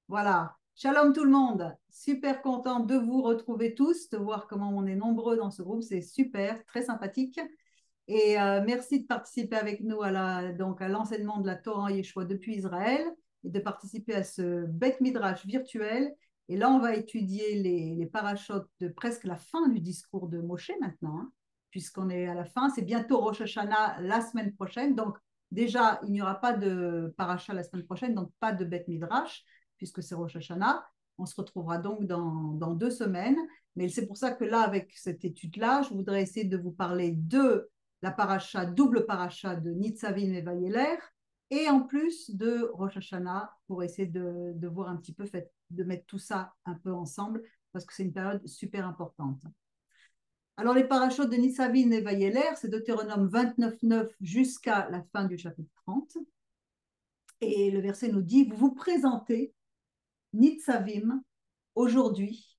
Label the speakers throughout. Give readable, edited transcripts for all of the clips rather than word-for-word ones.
Speaker 1: Voilà. Shalom tout le monde. Super contente de vous retrouver tous, de voir comment on est nombreux dans ce groupe. C'est super, très sympathique. Et merci de participer avec nous donc à l'enseignement de la Torah Yeshua depuis Israël et de participer à ce Beth Midrash virtuel. Et là, on va étudier les parachutes de presque la fin du discours de Moshe maintenant, hein, puisqu'on est à la fin. C'est bientôt Rosh Hashanah la semaine prochaine. Donc, déjà, il n'y aura pas de parachat la semaine prochaine, donc pas de Beth Midrash, puisque c'est Rosh Hashanah. On se retrouvera donc dans 2 semaines. Mais c'est pour ça que là, avec cette étude-là, je voudrais essayer de vous parler de la paracha, double paracha de Nitzavim et Vayeler, et en plus de Rosh Hashanah, pour essayer de voir un petit peu, de mettre tout ça un peu ensemble, parce que c'est une période super importante. Alors, les parachutes de Nitzavim et Vayeler, c'est Deutéronome 29:9 jusqu'à la fin du chapitre 30. Et le verset nous dit, vous vous présentez, Nitzavim, aujourd'hui,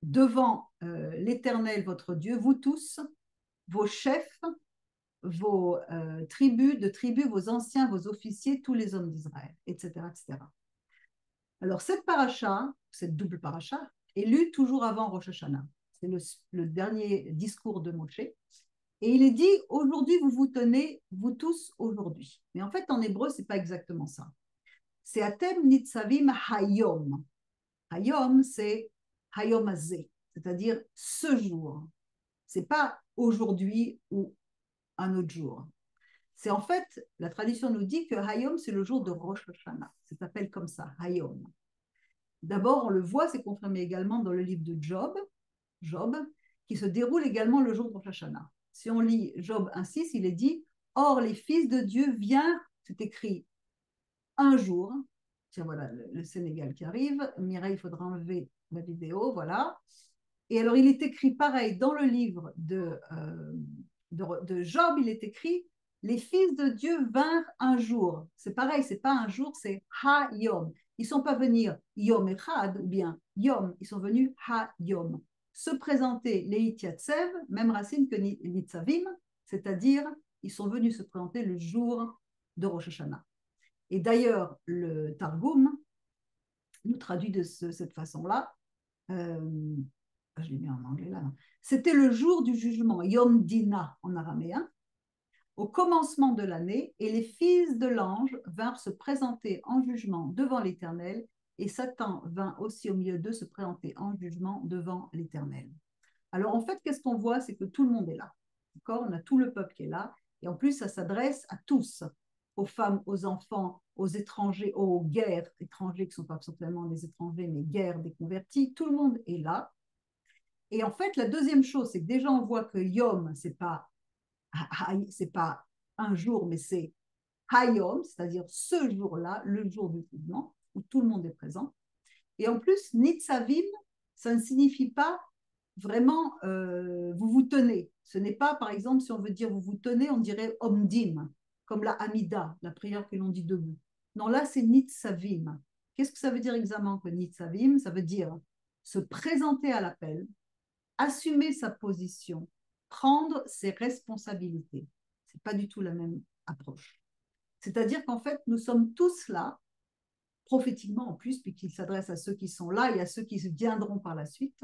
Speaker 1: devant l'Éternel, votre Dieu, vous tous, vos chefs, vos tribus, vos anciens, vos officiers, tous les hommes d'Israël, etc., etc. Alors, cette paracha, cette double paracha, est lue toujours avant Rosh Hashanah. C'est le dernier discours de Moshe. Et il est dit, aujourd'hui, vous vous tenez, vous tous, aujourd'hui. Mais en fait, en hébreu, ce n'est pas exactement ça. C'est Atem Nitzavim Hayom. Hayom, c'est Hayom Azeh, c'est-à-dire ce jour. Ce n'est pas aujourd'hui ou un autre jour. C'est en fait, la tradition nous dit que Hayom, c'est le jour de Rosh Hashanah. Ça s'appelle comme ça, Hayom. D'abord, on le voit, c'est confirmé également dans le livre de Job, qui se déroule également le jour de Rosh Hashanah. Si on lit Job 1,6, il est dit, or les fils de Dieu viennent, c'est écrit un jour. Tiens, voilà le Sénégal qui arrive. Mireille, il faudra enlever la vidéo, voilà. Et alors, il est écrit pareil dans le livre de Job, il est écrit les fils de Dieu vinrent un jour. C'est pareil, c'est pas un jour, c'est ha-yom. Ils ne sont pas venus yom echad ou bien yom, ils sont venus ha-yom. Se présenter les Itiatsev, même racine que Nitzavim, c'est-à-dire ils sont venus se présenter le jour de Rosh Hashanah. Et d'ailleurs, le Targum nous traduit de cette façon-là. Je l'ai mis en anglais là. C'était le jour du jugement, Yom Dina en araméen, au commencement de l'année, et les fils de l'ange vinrent se présenter en jugement devant l'Éternel, et Satan vint aussi au milieu d'eux se présenter en jugement devant l'Éternel. Alors en fait, qu'est-ce qu'on voit? C'est que tout le monde est là. D'accord? On a tout le peuple qui est là, et en plus, ça s'adresse à tous, aux femmes, aux enfants, aux étrangers, aux guerres étrangers qui ne sont pas simplement des étrangers, mais guerres des convertis. Tout le monde est là. Et en fait, la deuxième chose, c'est que déjà, on voit que Yom, c'est pas un jour, mais c'est Hayom, c'est-à-dire ce jour-là, le jour du jugement, où tout le monde est présent. Et en plus, Nitzavim, ça ne signifie pas vraiment vous vous tenez. Ce n'est pas, par exemple, si on veut dire vous vous tenez, on dirait Omdim, comme la Hamida, la prière que l'on dit debout. Non, là, c'est Nitzavim. Qu'est-ce que ça veut dire exactement que Nitzavim? Ça veut dire se présenter à l'appel, assumer sa position, prendre ses responsabilités. Ce n'est pas du tout la même approche. C'est-à-dire qu'en fait, nous sommes tous là, prophétiquement en plus, puisqu'il s'adresse à ceux qui sont là et à ceux qui viendront par la suite.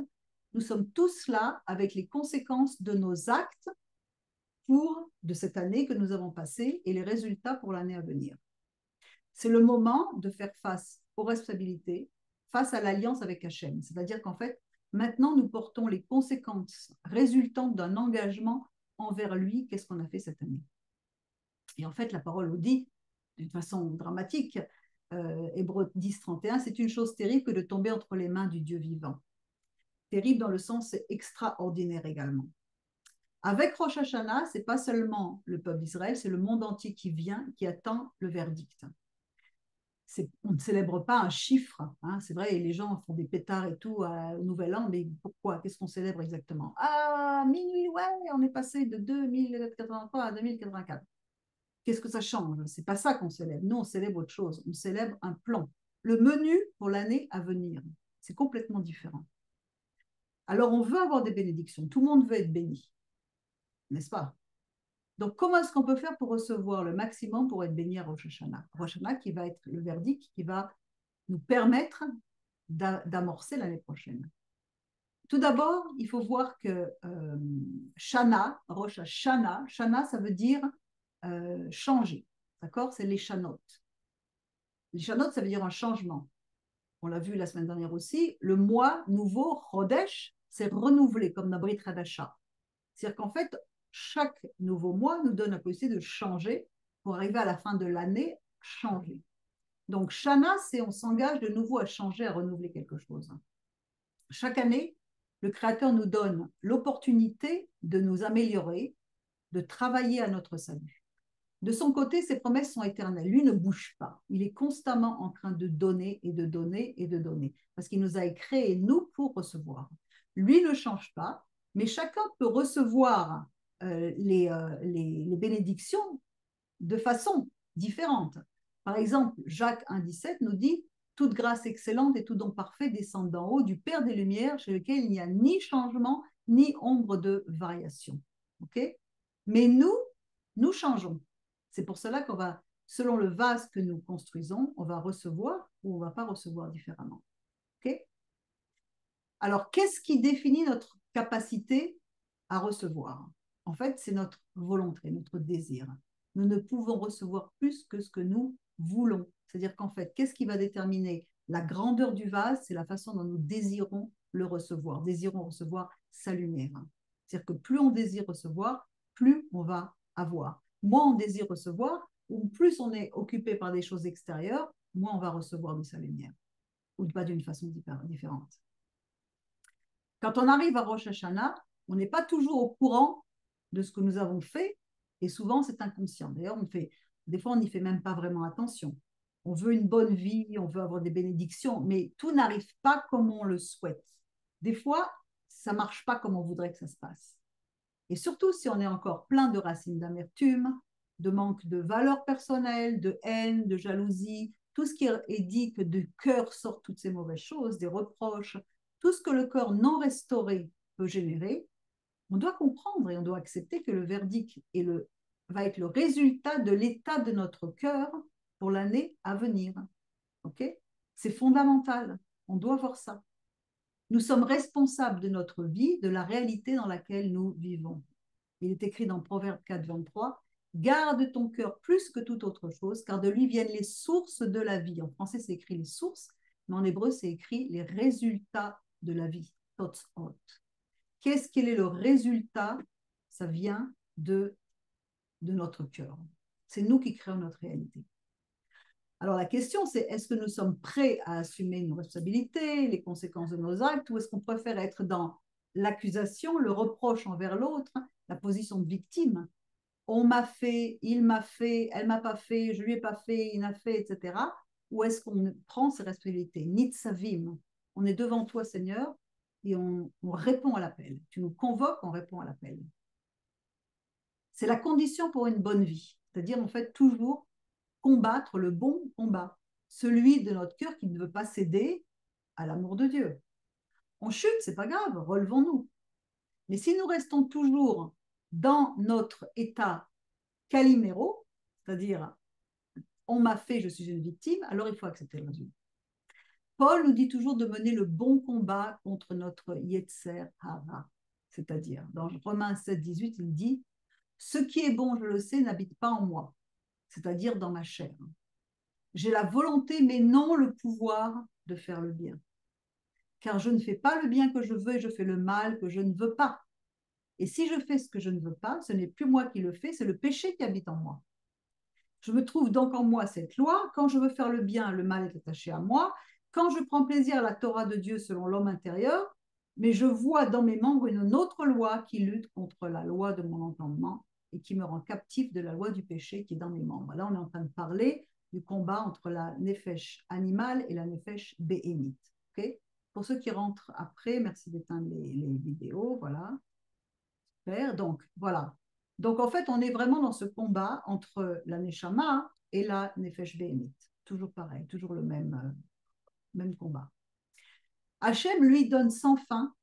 Speaker 1: Nous sommes tous là avec les conséquences de nos actes de cette année que nous avons passée et les résultats pour l'année à venir. C'est le moment de faire face aux responsabilités, face à l'alliance avec Hachem. C'est-à-dire qu'en fait, maintenant, nous portons les conséquences résultantes d'un engagement envers lui. Qu'est-ce qu'on a fait cette année? Et en fait, la parole nous dit, d'une façon dramatique, Hébreux 10, 31, c'est une chose terrible que de tomber entre les mains du Dieu vivant. Terrible dans le sens extraordinaire également. Avec Rosh Hashanah, ce n'est pas seulement le peuple d'Israël, c'est le monde entier qui vient, qui attend le verdict. On ne célèbre pas un chiffre, hein, c'est vrai, et les gens font des pétards et tout au Nouvel An, mais pourquoi? Qu'est-ce qu'on célèbre exactement? Ah, minuit, ouais, on est passé de 2083 à 2084. Qu'est-ce que ça change? C'est pas ça qu'on célèbre. Nous, on célèbre autre chose. On célèbre un plan. Le menu pour l'année à venir. C'est complètement différent. Alors, on veut avoir des bénédictions. Tout le monde veut être béni, n'est-ce pas? Donc, comment est-ce qu'on peut faire pour recevoir le maximum pour être béni à Rosh Hashanah? Rosh Hashanah qui va être le verdict, qui va nous permettre d'amorcer l'année prochaine. Tout d'abord, il faut voir que Shana, Rosh Hashanah, Shana, ça veut dire changer. D'accord? C'est les Shanot. Les Shanot, ça veut dire un changement. On l'a vu la semaine dernière aussi. Le mois nouveau, Chodesh, c'est renouvelé, comme dans Brit Hadasha. C'est-à-dire qu'en fait, chaque nouveau mois nous donne la possibilité de changer pour arriver à la fin de l'année, changer. Donc, Shana, c'est on s'engage de nouveau à changer, à renouveler quelque chose. Chaque année, le Créateur nous donne l'opportunité de nous améliorer, de travailler à notre salut. De son côté, ses promesses sont éternelles. Lui ne bouge pas. Il est constamment en train de donner et de donner et de donner. Parce qu'il nous a créés, nous, pour recevoir. Lui ne change pas, mais chacun peut recevoir les bénédictions de façon différente. Par exemple, Jacques 1,17 nous dit « Toute grâce excellente et tout don parfait descend d'en haut du Père des Lumières, chez lequel il n'y a ni changement, ni ombre de variation. » Okay? Mais nous changeons. C'est pour cela qu'on va, selon le vase que nous construisons, on va recevoir ou on ne va pas recevoir différemment. Okay? Alors, qu'est-ce qui définit notre capacité à recevoir? En fait, c'est notre volonté, notre désir. Nous ne pouvons recevoir plus que ce que nous voulons. C'est-à-dire qu'en fait, qu'est-ce qui va déterminer la grandeur du vase? C'est la façon dont nous désirons le recevoir, désirons recevoir sa lumière. C'est-à-dire que plus on désire recevoir, plus on va avoir. Moins on désire recevoir, ou plus on est occupé par des choses extérieures, moins on va recevoir de sa lumière, ou pas d'une façon différente. Quand on arrive à Rosh Hashanah, on n'est pas toujours au courant de ce que nous avons fait, et souvent c'est inconscient. D'ailleurs, des fois, on n'y fait même pas vraiment attention. On veut une bonne vie, on veut avoir des bénédictions, mais tout n'arrive pas comme on le souhaite. Des fois, ça ne marche pas comme on voudrait que ça se passe. Et surtout si on est encore plein de racines d'amertume, de manque de valeur personnelle, de haine, de jalousie, tout ce qui est dit que du cœur sortent toutes ces mauvaises choses, des reproches, tout ce que le cœur non restauré peut générer, on doit comprendre et on doit accepter que le verdict va être le résultat de l'état de notre cœur pour l'année à venir. Okay? C'est fondamental. On doit voir ça. Nous sommes responsables de notre vie, de la réalité dans laquelle nous vivons. Il est écrit dans Proverbe 4, 23, « Garde ton cœur plus que toute autre chose, car de lui viennent les sources de la vie. » En français, c'est écrit les sources, mais en hébreu, c'est écrit les résultats de la vie. Qu'est-ce qu'il est le résultat? Ça vient de notre cœur. C'est nous qui créons notre réalité. Alors la question, c'est est-ce que nous sommes prêts à assumer nos responsabilités, les conséquences de nos actes, ou est-ce qu'on préfère être dans l'accusation, le reproche envers l'autre, la position de victime? On m'a fait, il m'a fait, elle m'a pas fait, je lui ai pas fait, il m'a fait, etc. Ou est-ce qu'on prend ses responsabilités? Nitzavim. On est devant toi, Seigneur, et on répond à l'appel. Tu nous convoques, on répond à l'appel. C'est la condition pour une bonne vie. C'est-à-dire, en fait, toujours combattre le bon combat, celui de notre cœur qui ne veut pas céder à l'amour de Dieu. On chute, c'est pas grave, relevons-nous. Mais si nous restons toujours dans notre état caliméro, c'est-à-dire on m'a fait, je suis une victime, alors il faut accepter le résultat. Paul nous dit toujours de mener le bon combat contre notre Yetzer Hara, c'est-à-dire dans Romains 7, 18, il dit « Ce qui est bon, je le sais, n'habite pas en moi, c'est-à-dire dans ma chair. J'ai la volonté, mais non le pouvoir de faire le bien. Car je ne fais pas le bien que je veux et je fais le mal que je ne veux pas. Et si je fais ce que je ne veux pas, ce n'est plus moi qui le fais, c'est le péché qui habite en moi. Je me trouve donc en moi cette loi. Quand je veux faire le bien, le mal est attaché à moi. Quand je prends plaisir à la Torah de Dieu selon l'homme intérieur, mais je vois dans mes membres une autre loi qui lutte contre la loi de mon entendement et qui me rend captif de la loi du péché qui est dans mes membres. Là, on est en train de parler du combat entre la nefesh animale et la nefesh béhémite. Okay? Pour ceux qui rentrent après, merci d'éteindre les vidéos. Voilà. Super. Donc, voilà. Donc, en fait, on est vraiment dans ce combat entre la neshama et la nefesh béhémite. Toujours pareil, toujours le même combat. Hachem, lui, donne sans fin,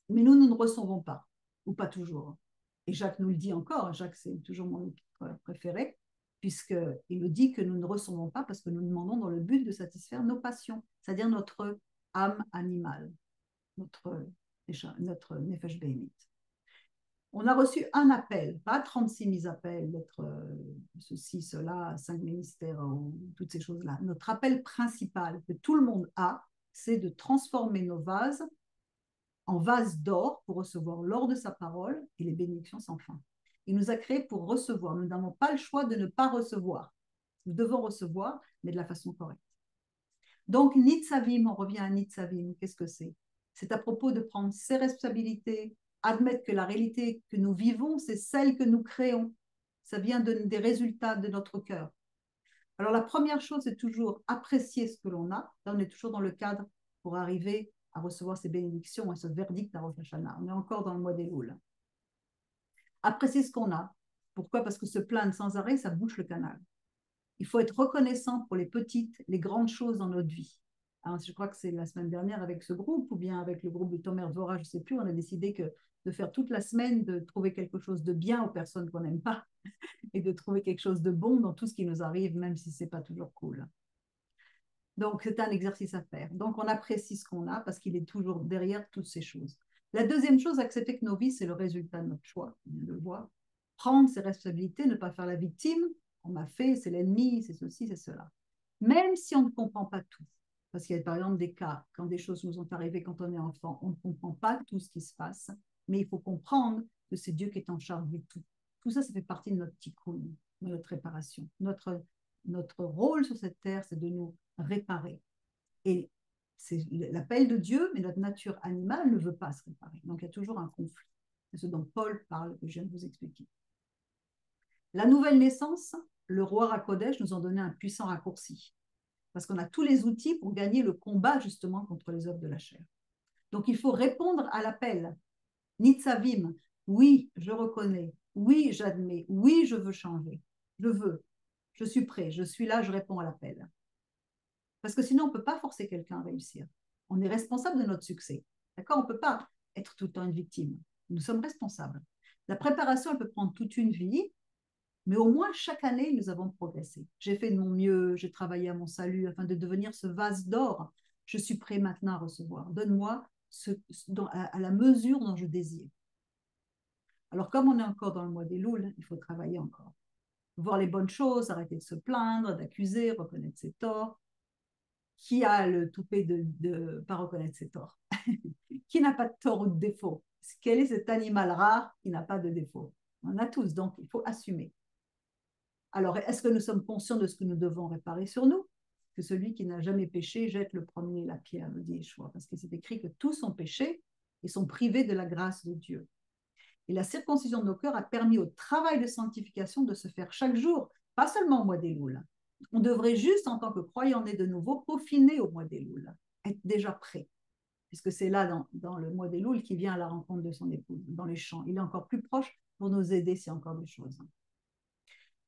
Speaker 1: mais nous ne recevons pas, ou pas toujours. Et Jacques nous le dit encore, Jacques, c'est toujours mon épître préféré. puisqu'il nous dit que nous ne recevons pas parce que nous demandons dans le but de satisfaire nos passions, c'est-à-dire notre âme animale, notre nefesh behemit. On a reçu un appel, pas 36 000 appels, d'être ceci, cela, 5 ministères, toutes ces choses-là. Notre appel principal que tout le monde a, c'est de transformer nos vases en vases d'or pour recevoir l'or de sa parole et les bénédictions sans fin. Il nous a créés pour recevoir. Nous n'avons pas le choix de ne pas recevoir. Nous devons recevoir, mais de la façon correcte. Donc, Nitzavim, on revient à Nitzavim. Qu'est-ce que c'est? C'est à propos de prendre ses responsabilités, admettre que la réalité que nous vivons, c'est celle que nous créons. Ça vient des résultats de notre cœur. Alors, la première chose, c'est toujours apprécier ce que l'on a. Là, on est toujours dans le cadre pour arriver à recevoir ces bénédictions et ce verdict à Rosh Hashanah. On est encore dans le mois d'Elul. Apprécier ce qu'on a. Pourquoi? Parce que se plaindre sans arrêt, ça bouche le canal. Il faut être reconnaissant pour les petites, les grandes choses dans notre vie. Alors, je crois que c'est la semaine dernière avec ce groupe, ou bien avec le groupe de Tomer Dvora, je ne sais plus, on a décidé de faire toute la semaine, de trouver quelque chose de bien aux personnes qu'on n'aime pas, et de trouver quelque chose de bon dans tout ce qui nous arrive, même si ce n'est pas toujours cool. Donc, c'est un exercice à faire. Donc, on apprécie ce qu'on a, parce qu'il est toujours derrière toutes ces choses. La deuxième chose, accepter que nos vies, c'est le résultat de notre choix, on le voit. Prendre ses responsabilités, ne pas faire la victime. On m'a fait, c'est l'ennemi, c'est ceci, c'est cela. Même si on ne comprend pas tout, parce qu'il y a par exemple des cas, quand des choses nous sont arrivées quand on est enfant, on ne comprend pas tout ce qui se passe, mais il faut comprendre que c'est Dieu qui est en charge du tout. Tout ça, ça fait partie de notre tikkun, de notre réparation. Notre rôle sur cette terre, c'est de nous réparer. Et c'est l'appel de Dieu, mais notre nature animale ne veut pas se réparer. Donc il y a toujours un conflit. C'est ce dont Paul parle, que je viens de vous expliquer. La nouvelle naissance, le roi Rakodesh nous en donnait un puissant raccourci, parce qu'on a tous les outils pour gagner le combat justement contre les œuvres de la chair. Donc il faut répondre à l'appel. Nitzavim, oui, je reconnais, oui, j'admets, oui, je veux changer, je veux, je suis prêt, je suis là, je réponds à l'appel. Parce que sinon, on ne peut pas forcer quelqu'un à réussir. On est responsable de notre succès. D'accord? On ne peut pas être tout le temps une victime. Nous sommes responsables. La préparation, elle peut prendre toute une vie, mais au moins chaque année, nous avons progressé. J'ai fait de mon mieux, j'ai travaillé à mon salut afin de devenir ce vase d'or. Je suis prêt maintenant à recevoir. Donne-moi à la mesure dont je désire. Alors, comme on est encore dans le mois des Louls, il faut travailler encore. Voir les bonnes choses, arrêter de se plaindre, d'accuser, reconnaître ses torts. Qui a le toupet de ne pas reconnaître ses torts? Qui n'a pas de tort ou de défaut? Quel est cet animal rare qui n'a pas de défaut? On en a tous, donc il faut assumer. Alors, est-ce que nous sommes conscients de ce que nous devons réparer sur nous? Que celui qui n'a jamais péché jette le premier la pierre, nous dit Yeshua, parce que c'est écrit que tous ont péché et sont privés de la grâce de Dieu. Et la circoncision de nos cœurs a permis au travail de sanctification de se faire chaque jour, pas seulement au mois d'Elul. On devrait juste, en tant que croyant né de nouveau, peaufiner au mois d'Elul, être déjà prêt, puisque c'est là, dans le mois d'Elul, qu'il vient à la rencontre de son épouse, dans les champs. Il est encore plus proche pour nous aider s'il y a encore des choses.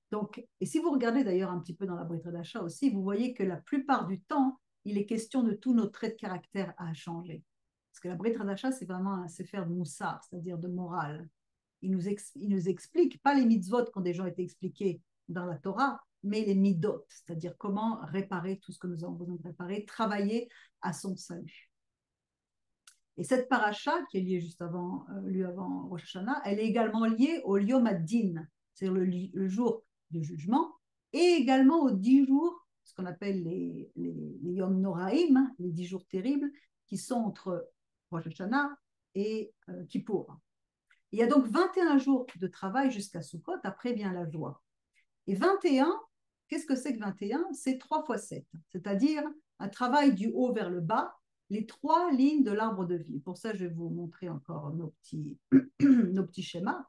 Speaker 1: Donc, et si vous regardez d'ailleurs un petit peu dans la Brit Hadasha aussi, vous voyez que la plupart du temps, il est question de tous nos traits de caractère à changer. Parce que la Brit Hadasha, c'est vraiment un sefer de moussar, c'est-à-dire de morale. Il nous explique, pas les mitzvot qui ont déjà été expliqués dans la Torah, mais les midot, c'est-à-dire comment réparer tout ce que nous avons besoin de réparer, travailler à son salut. Et cette paracha, qui est liée juste avant, avant Rosh Hashanah, elle est également liée au Yom Ad-Din, c'est-à-dire le jour de jugement, et également aux 10 jours, ce qu'on appelle les Yom Noraim, les 10 jours terribles, qui sont entre Rosh Hashanah et Kippour. Il y a donc 21 jours de travail jusqu'à Sukkot, après vient la joie. Et 21, qu'est-ce que c'est que 21? C'est 3 fois 7, c'est-à-dire un travail du haut vers le bas, les 3 lignes de l'arbre de vie. Pour ça, je vais vous montrer encore nos petits schémas.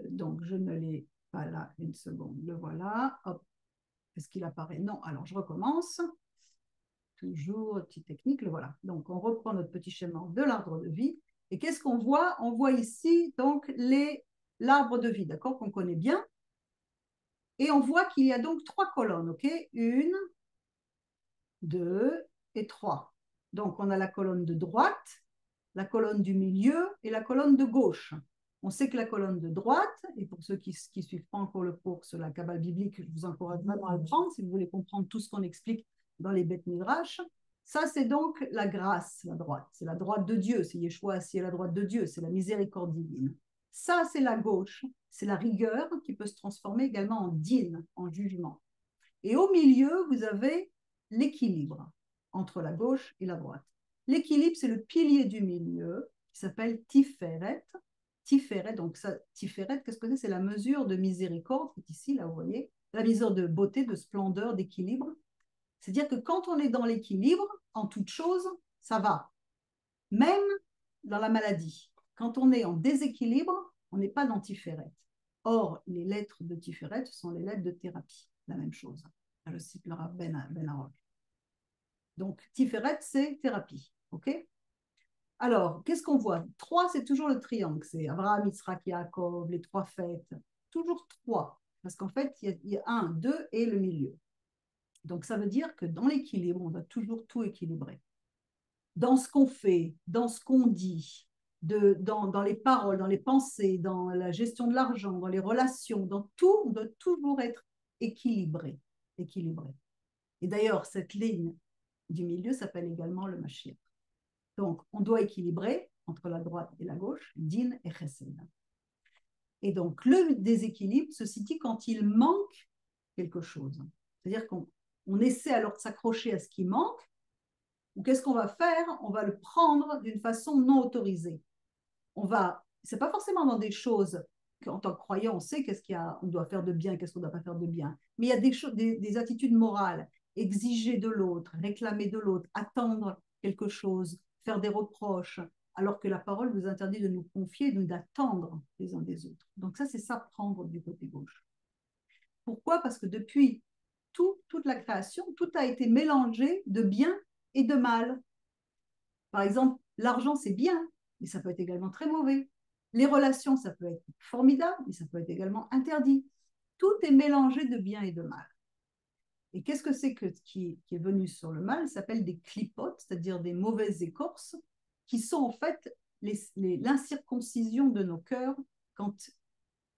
Speaker 1: Donc, je ne l'ai pas là, une seconde, le voilà. Hop. Est-ce qu'il apparaît? Non, alors je recommence. Toujours petite technique, le voilà. Donc, on reprend notre petit schéma de l'arbre de vie. Et qu'est-ce qu'on voit? On voit ici donc l'arbre de vie, d'accord, qu'on connaît bien. Et on voit qu'il y a donc 3 colonnes, ok? 1, 2 et 3. Donc, on a la colonne de droite, la colonne du milieu et la colonne de gauche. On sait que la colonne de droite, et pour ceux qui ne suivent pas encore le cours sur la Kabbale biblique, je vous encourage vraiment à le prendre si vous voulez comprendre tout ce qu'on explique dans les Beth Midrash. Ça, c'est donc la grâce, la droite. C'est la droite de Dieu. C'est Yeshua assis à la droite de Dieu. C'est la miséricorde divine. Ça, c'est la gauche. C'est la rigueur qui peut se transformer également en din, en jugement. Et au milieu, vous avez l'équilibre entre la gauche et la droite. L'équilibre, c'est le pilier du milieu qui s'appelle Tiferet. Tiferet, donc ça, Tiferet, qu'est-ce que c'est? C'est la mesure de miséricorde, qui est ici, là, vous voyez, la mesure de beauté, de splendeur, d'équilibre. C'est-à-dire que quand on est dans l'équilibre, en toute chose, ça va. Même dans la maladie. Quand on est en déséquilibre, on n'est pas dans Tiferet. Or, les lettres de Tiferet sont les lettres de thérapie, la même chose. Je cite le Rav Ben Arol. Donc, Tiferet, c'est thérapie. OK? Alors, qu'est-ce qu'on voit? 3, c'est toujours le triangle. C'est Abraham, Yitzhak, Yaakov, les 3 fêtes. Toujours 3. Parce qu'en fait, il y a 1, 2 et le milieu. Donc, ça veut dire que dans l'équilibre, on doit toujours tout équilibrer. Dans ce qu'on fait, dans ce qu'on dit, dans les paroles, dans les pensées, dans la gestion de l'argent, dans les relations, dans tout, on doit toujours être équilibré. Équilibré. Et d'ailleurs, cette ligne du milieu s'appelle également le Mashiach. Donc, on doit équilibrer entre la droite et la gauche, din et chesed. Et donc, le déséquilibre se situe quand il manque quelque chose. C'est-à-dire qu'on essaie alors de s'accrocher à ce qui manque, ou qu'est-ce qu'on va faire? On va le prendre d'une façon non autorisée. C'est pas forcément dans des choses qu'en tant que croyant, on sait qu'est-ce qu'il y a, on doit faire de bien, qu'est-ce qu'on ne doit pas faire de bien. Mais il y a des attitudes morales, exiger de l'autre, réclamer de l'autre, attendre quelque chose, faire des reproches, alors que la parole nous interdit de nous confier, d'attendre les uns des autres. Donc ça, c'est s'apprendre du côté gauche. Pourquoi? Parce que depuis toute la création, tout a été mélangé de bien et de mal. Par exemple, l'argent, c'est bien, mais ça peut être également très mauvais. Les relations, ça peut être formidable, mais ça peut être également interdit. Tout est mélangé de bien et de mal. Et qu'est-ce que c'est qui est venu sur le mal? Ça s'appelle des clipotes, c'est-à-dire des mauvaises écorces, qui sont en fait l'incirconcision de nos cœurs. Quand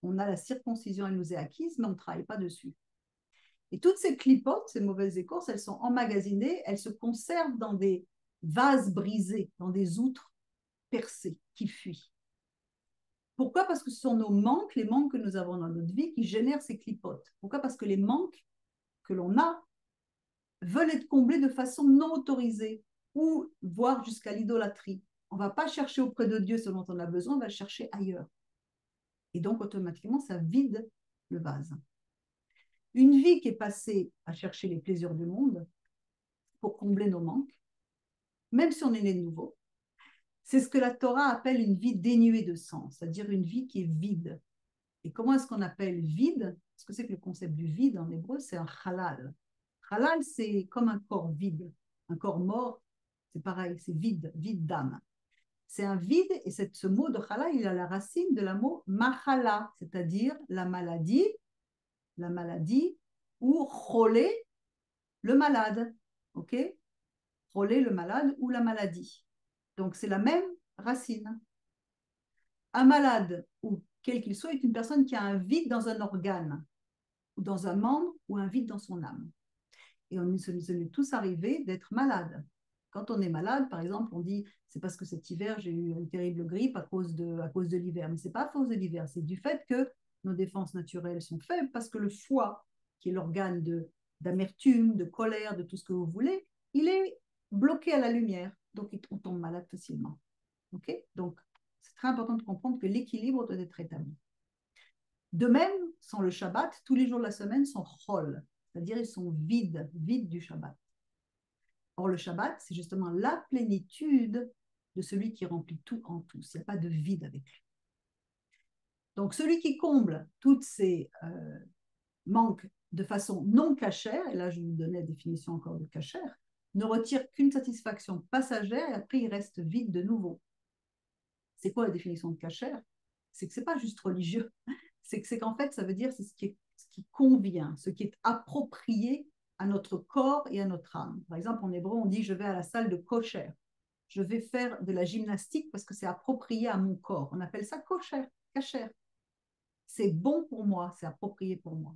Speaker 1: on a la circoncision, elle nous est acquise, mais on ne travaille pas dessus. Et toutes ces clipotes, ces mauvaises écorces, elles sont emmagasinées, elles se conservent dans des vases brisés, dans des outres percées qui fuient. Pourquoi? Parce que ce sont nos manques, les manques que nous avons dans notre vie, qui génèrent ces clipotes. Pourquoi? Parce que les manques que l'on a veulent être comblés de façon non autorisée ou voire jusqu'à l'idolâtrie. On ne va pas chercher auprès de Dieu ce dont on a besoin, on va le chercher ailleurs. Et donc, automatiquement, ça vide le vase. Une vie qui est passée à chercher les plaisirs du monde pour combler nos manques, même si on est né de nouveau, c'est ce que la Torah appelle une vie dénuée de sens, c'est-à-dire une vie qui est vide. Et comment est-ce qu'on appelle vide? Ce que c'est que le concept du vide en hébreu, c'est un halal. Halal, c'est comme un corps vide. Un corps mort, c'est pareil, c'est vide, vide d'âme. C'est un vide, et ce mot de halal, il a la racine de la mot mahala, c'est-à-dire la maladie ou cholé, le malade. Ok? Cholé, le malade ou la maladie. Donc, c'est la même racine. Un malade, ou quel qu'il soit, est une personne qui a un vide dans un organe, ou dans un membre, ou un vide dans son âme. Et on nous est tous arrivé d'être malade. Quand on est malade, par exemple, on dit c'est parce que cet hiver, j'ai eu une terrible grippe à cause de l'hiver. Mais ce n'est pas à cause de l'hiver, c'est du fait que nos défenses naturelles sont faibles, parce que le foie, qui est l'organe d'amertume, de colère, de tout ce que vous voulez, il est bloqué à la lumière. Donc, on tombe malade facilement. Okay? Donc, c'est très important de comprendre que l'équilibre doit être établi. De même, sans le Shabbat, tous les jours de la semaine sont chol, c'est-à-dire ils sont vides du Shabbat. Or, le Shabbat, c'est justement la plénitude de celui qui remplit tout en tous. Il n'y a pas de vide avec lui. Donc, celui qui comble toutes ces manques de façon non cachère, et là je vous donnais la définition encore de cachère, ne retire qu'une satisfaction passagère et après il reste vide de nouveau. C'est quoi la définition de cachère? C'est que ce n'est pas juste religieux, c'est qu'en fait ça veut dire c'est ce qui convient, ce qui est approprié à notre corps et à notre âme. Par exemple, en hébreu, on dit je vais à la salle de kosher. Je vais faire de la gymnastique parce que c'est approprié à mon corps. On appelle ça kosher. cachère. C'est bon pour moi, c'est approprié pour moi.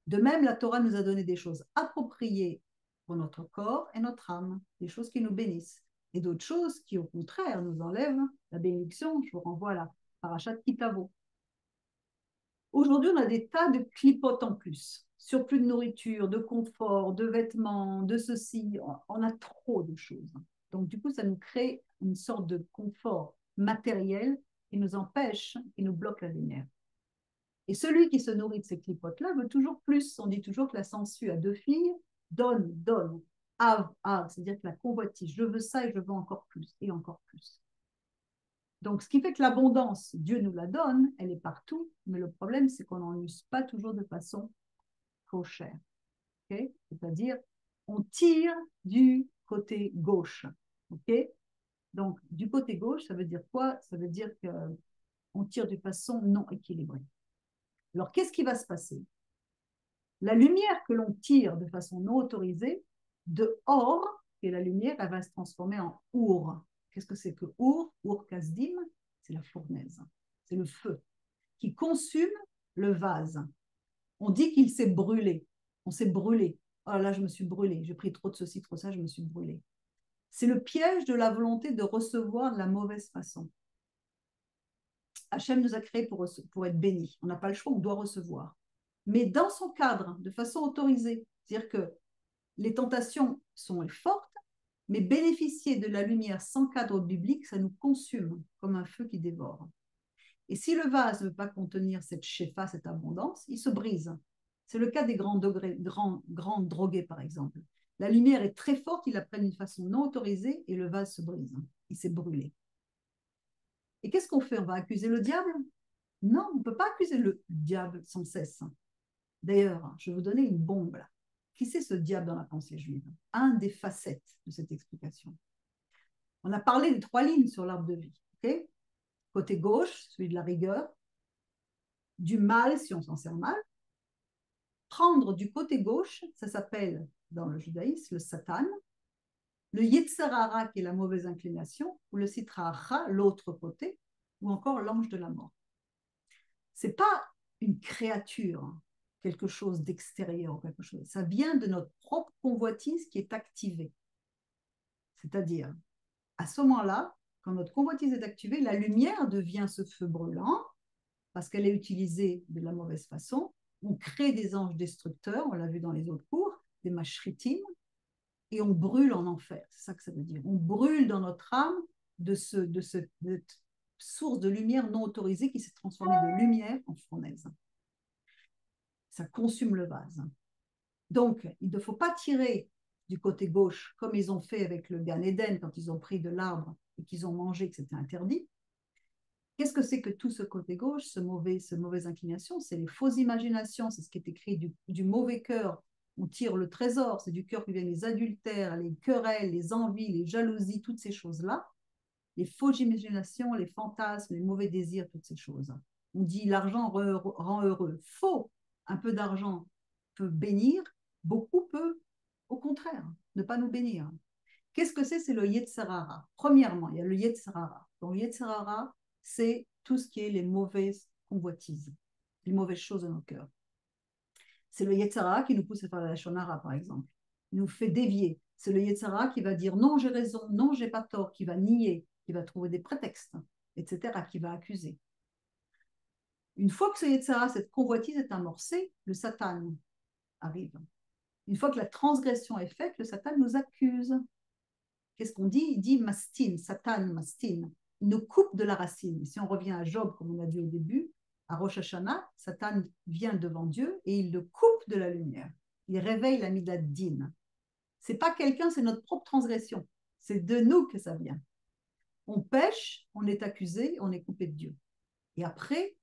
Speaker 1: De même, la Torah nous a donné des choses appropriées pour notre corps et notre âme, des choses qui nous bénissent, et d'autres choses qui, au contraire, nous enlèvent la bénédiction. Je vous renvoie à la parashat Kitavo. Aujourd'hui, on a des tas de clipotes en plus, surplus de nourriture, de confort, de vêtements, de ceci. On a trop de choses. Donc, du coup, ça nous crée une sorte de confort matériel qui nous empêche, qui nous bloque la lumière. Et celui qui se nourrit de ces clipotes-là veut toujours plus. On dit toujours que la sangsue a deux filles, donne, donne, have, have, c'est-à-dire que la convoitise, je veux ça et je veux encore plus et encore plus. Donc, ce qui fait que l'abondance, Dieu nous la donne, elle est partout, mais le problème, c'est qu'on n'en use pas toujours de façon cochère. Okay? C'est-à-dire, on tire du côté gauche. Okay? Donc, du côté gauche, ça veut dire quoi? Ça veut dire qu'on tire de façon non équilibrée. Alors, qu'est-ce qui va se passer? La lumière que l'on tire de façon non autorisée, de or, qui est la lumière, elle va se transformer en our. Qu'est-ce que c'est que Ur kasdim, c'est la fournaise, c'est le feu qui consume le vase. On dit qu'il s'est brûlé. On s'est brûlé. Oh là, je me suis brûlé. J'ai pris trop de ceci, trop ça, je me suis brûlé. C'est le piège de la volonté de recevoir de la mauvaise façon. Hachem nous a créés pour être bénis. On n'a pas le choix, on doit recevoir. Mais dans son cadre, de façon autorisée. C'est-à-dire que les tentations sont fortes, mais bénéficier de la lumière sans cadre biblique, ça nous consume comme un feu qui dévore. Et si le vase ne veut pas contenir cette shefa, cette abondance, il se brise. C'est le cas des grands drogués, par exemple. La lumière est très forte, ils la prennent d'une façon non autorisée et le vase se brise. Il s'est brûlé. Et qu'est-ce qu'on fait? On va accuser le diable? Non, on ne peut pas accuser le diable sans cesse. D'ailleurs, je vais vous donner une bombe là. Qui c'est ce diable dans la pensée juive? Un des facettes de cette explication. On a parlé des 3 lignes sur l'arbre de vie. Okay? Côté gauche, celui de la rigueur, du mal si on s'en sert mal. Prendre du côté gauche, ça s'appelle dans le judaïsme le Satan, le Yetzirah qui est la mauvaise inclination, ou le Sitra Achra, l'autre côté, ou encore l'ange de la mort. Ce n'est pas une créature, quelque chose d'extérieur, quelque chose. Ça vient de notre propre convoitise qui est activée. C'est-à-dire, à ce moment-là, quand notre convoitise est activée, la lumière devient ce feu brûlant, parce qu'elle est utilisée de la mauvaise façon. On crée des anges destructeurs, on l'a vu dans les autres cours, des mashritim, et on brûle en enfer. C'est ça que ça veut dire. On brûle dans notre âme de cette source de lumière non autorisée qui s'est transformée de lumière en fournaise. Ça consume le vase. Donc, il ne faut pas tirer du côté gauche comme ils ont fait avec le Gan Eden quand ils ont pris de l'arbre et qu'ils ont mangé, que c'était interdit. Qu'est-ce que c'est que tout ce côté gauche, cette mauvaise inclination? C'est les fausses imaginations, c'est ce qui est écrit du mauvais cœur. On tire le trésor, c'est du cœur qui vient les adultères, les querelles, les envies, les jalousies, toutes ces choses-là. Les fausses imaginations, les fantasmes, les mauvais désirs, toutes ces choses. On dit l'argent rend heureux. Faux. Un peu d'argent peut bénir, beaucoup peut, au contraire, ne pas nous bénir. Qu'est-ce que c'est? C'est le Yetzirah. Premièrement, il y a le Yetzirah. Donc, le Yetzirah, c'est tout ce qui est les mauvaises convoitises, les mauvaises choses de nos cœurs. C'est le Yetzirah qui nous pousse à faire la Shonara, par exemple. Il nous fait dévier. C'est le Yetzirah qui va dire non, j'ai raison, non, j'ai pas tort, qui va nier, qui va trouver des prétextes, etc., qui va accuser. Une fois que ce Yetzirah, cette convoitise est amorcée, le Satan arrive. Une fois que la transgression est faite, le Satan nous accuse. Qu'est-ce qu'on dit? Il dit mastin, Satan, mastin. Il nous coupe de la racine. Si on revient à Job, comme on a dit au début, à Rosh Hashanah, Satan vient devant Dieu et il le coupe de la lumière. Il réveille la Midat Din. Ce n'est pas quelqu'un, c'est notre propre transgression. C'est de nous que ça vient. On pêche, on est accusé, on est coupé de Dieu. Et après,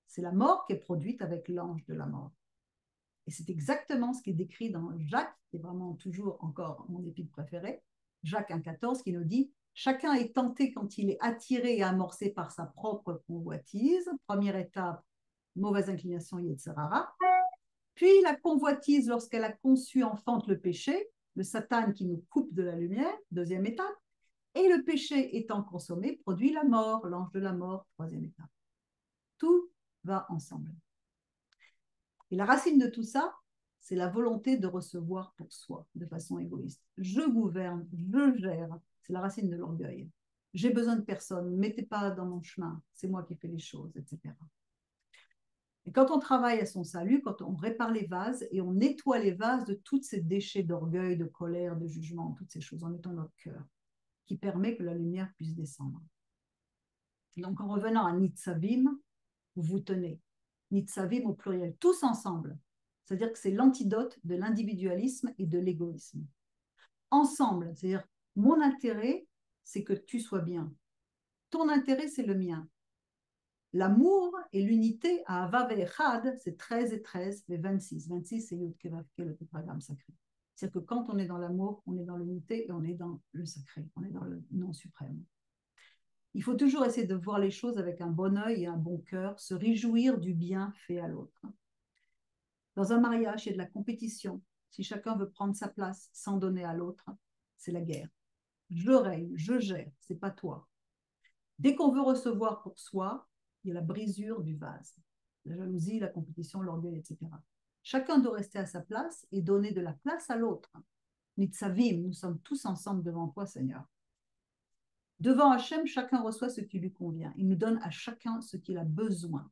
Speaker 1: c'est la mort qui est produite avec l'ange de la mort. Et c'est exactement ce qui est décrit dans Jacques, qui est vraiment toujours encore mon épître préféré, Jacques 1,14, qui nous dit « Chacun est tenté quand il est attiré et amorcé par sa propre convoitise. Première étape, mauvaise inclination, Yetzirah. Puis la convoitise, lorsqu'elle a conçu, enfante le péché, le Satan qui nous coupe de la lumière, deuxième étape. Et le péché étant consommé, produit la mort, l'ange de la mort, troisième étape. tout va ensemble. Et la racine de tout ça, c'est la volonté de recevoir pour soi, de façon égoïste. Je gouverne, je gère, c'est la racine de l'orgueil. J'ai besoin de personne, ne mettez pas dans mon chemin, c'est moi qui fais les choses, etc. Et quand on travaille à son salut, quand on répare les vases et on nettoie les vases de tous ces déchets d'orgueil, de colère, de jugement, toutes ces choses en mettant notre cœur, qui permet que la lumière puisse descendre. Donc en revenant à Nitzavim, vous vous tenez. Nitzavim au pluriel, tous ensemble. C'est-à-dire que c'est l'antidote de l'individualisme et de l'égoïsme. Ensemble, c'est-à-dire mon intérêt, c'est que tu sois bien. Ton intérêt, c'est le mien. L'amour et l'unité à Ava Echad, c'est 13 et 13, et 26. 26, c'est Yud Kevavke, le tétragramme sacré. C'est-à-dire que quand on est dans l'amour, on est dans l'unité et on est dans le sacré, on est dans le non suprême. Il faut toujours essayer de voir les choses avec un bon œil et un bon cœur, se réjouir du bien fait à l'autre. Dans un mariage, il y a de la compétition. Si chacun veut prendre sa place sans donner à l'autre, c'est la guerre. Je règne, je gère, c'est pas toi. Dès qu'on veut recevoir pour soi, il y a la brisure du vase. La jalousie, la compétition, l'orgueil, etc. Chacun doit rester à sa place et donner de la place à l'autre. Nitzavim, nous sommes tous ensemble devant toi, Seigneur. Devant Hachem, chacun reçoit ce qui lui convient. Il nous donne à chacun ce qu'il a besoin.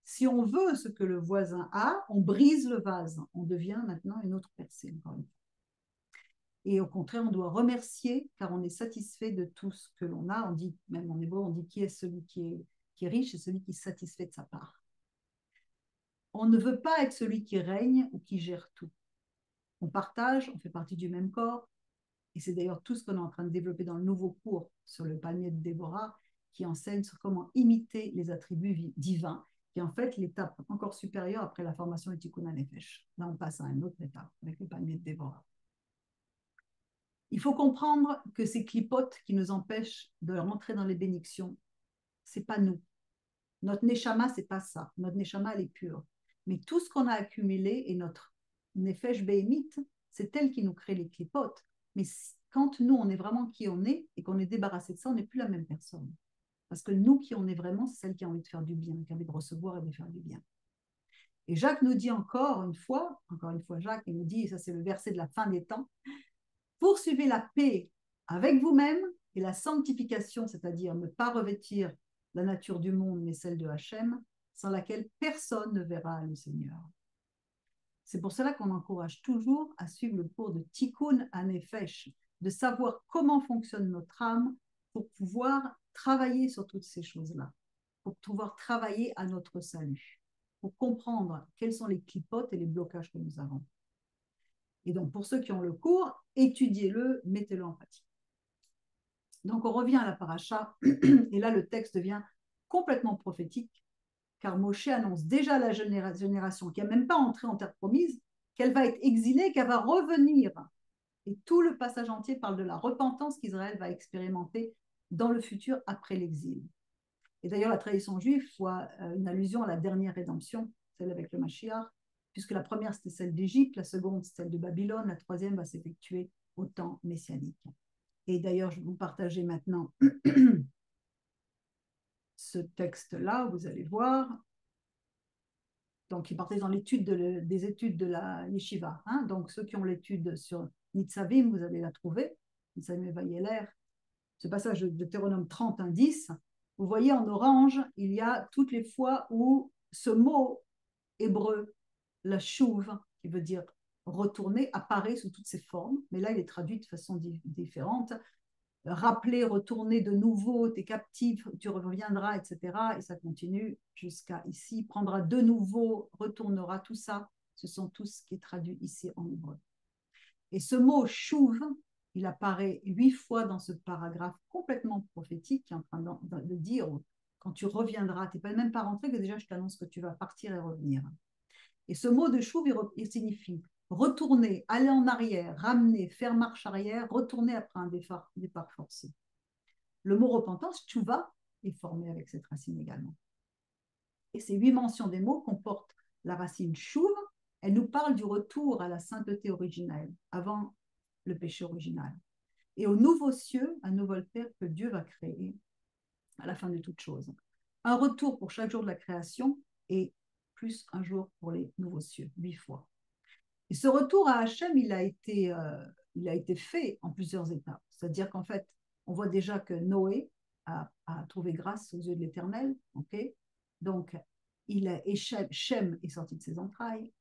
Speaker 1: Si on veut ce que le voisin a, on brise le vase. On devient maintenant une autre personne. Et au contraire, on doit remercier car on est satisfait de tout ce que l'on a. On dit, même en hébreu, on dit qui est celui qui est riche et celui qui est satisfait de sa part. On ne veut pas être celui qui règne ou qui gère tout. On partage, on fait partie du même corps. Et c'est d'ailleurs tout ce qu'on est en train de développer dans le nouveau cours sur le palmier de Déborah, qui enseigne sur comment imiter les attributs divins, qui est en fait l'étape encore supérieure après la formation du Tikkun HaNefesh. Là, on passe à une autre étape avec le palmier de Déborah. Il faut comprendre que ces clipotes qui nous empêchent de rentrer dans les bénédictions, c'est pas nous. Notre neshama, c'est pas ça. Notre neshama, elle est pure. Mais tout ce qu'on a accumulé et notre nefesh behemite, c'est elle qui nous crée les clipotes. Mais quand nous, on est vraiment qui on est et qu'on est débarrassé de ça, on n'est plus la même personne. Parce que nous, qui on est vraiment, c'est celle qui a envie de faire du bien, qui a envie de recevoir et de faire du bien. Et Jacques nous dit encore une fois Jacques, il nous dit, et ça c'est le verset de la fin des temps, poursuivez la paix avec vous-même et la sanctification, c'est-à-dire ne pas revêtir la nature du monde, mais celle de Hachem, sans laquelle personne ne verra le Seigneur. C'est pour cela qu'on encourage toujours à suivre le cours de Tikkun HaNefesh, de savoir comment fonctionne notre âme pour pouvoir travailler sur toutes ces choses-là, pour pouvoir travailler à notre salut, pour comprendre quels sont les clipotes et les blocages que nous avons. Et donc, pour ceux qui ont le cours, étudiez-le, mettez-le en pratique. Donc, on revient à la paracha, et là, le texte devient complètement prophétique, car Moshe annonce déjà à la génération qui n'a même pas entré en terre promise, qu'elle va être exilée, qu'elle va revenir. Et tout le passage entier parle de la repentance qu'Israël va expérimenter dans le futur après l'exil. Et d'ailleurs, la tradition juive voit une allusion à la dernière rédemption, celle avec le Mashiach, puisque la première, c'était celle d'Égypte, la seconde, c'est celle de Babylone, la troisième va s'effectuer au temps messianique. Et d'ailleurs, je vais vous partager maintenant ce texte-là, vous allez voir. Donc, il partait dans l'étude des études de la yeshiva. Hein. Donc, ceux qui ont l'étude sur Nitzavim, vous allez la trouver. Nitzavim Vayeler, ce passage de Deutéronome 30, 10. Vous voyez en orange, il y a toutes les fois où ce mot hébreu, la chouve, qui veut dire retourner, apparaît sous toutes ses formes. Mais là, il est traduit de façon différente. Rappeler, retourner de nouveau, t'es captif, tu reviendras, etc. Et ça continue jusqu'à ici. Prendra de nouveau, retournera, tout ça. Ce sont tout ce qui est traduit ici en hébreu. Et ce mot chouve, il apparaît 8 fois dans ce paragraphe complètement prophétique qui est en train de dire quand tu reviendras, tu n'es même pas rentré que déjà je t'annonce que tu vas partir et revenir. Et ce mot de chouve, il signifie retourner, aller en arrière, ramener, faire marche arrière, retourner après un départ forcé. Le mot repentance, tchouva, est formé avec cette racine également. Et ces 8 mentions des mots comportent la racine chouve. Elle nous parle du retour à la sainteté originelle, avant le péché original, et aux nouveaux cieux, à nouveau terre que Dieu va créer à la fin de toute chose. un retour pour chaque jour de la création et plus un jour pour les nouveaux cieux, 8 fois. Et ce retour à Hachem, il a été fait en plusieurs étapes. C'est-à-dire qu'en fait, on voit déjà que Noé a trouvé grâce aux yeux de l'Éternel. Okay, donc, Shem est sorti de ses entrailles.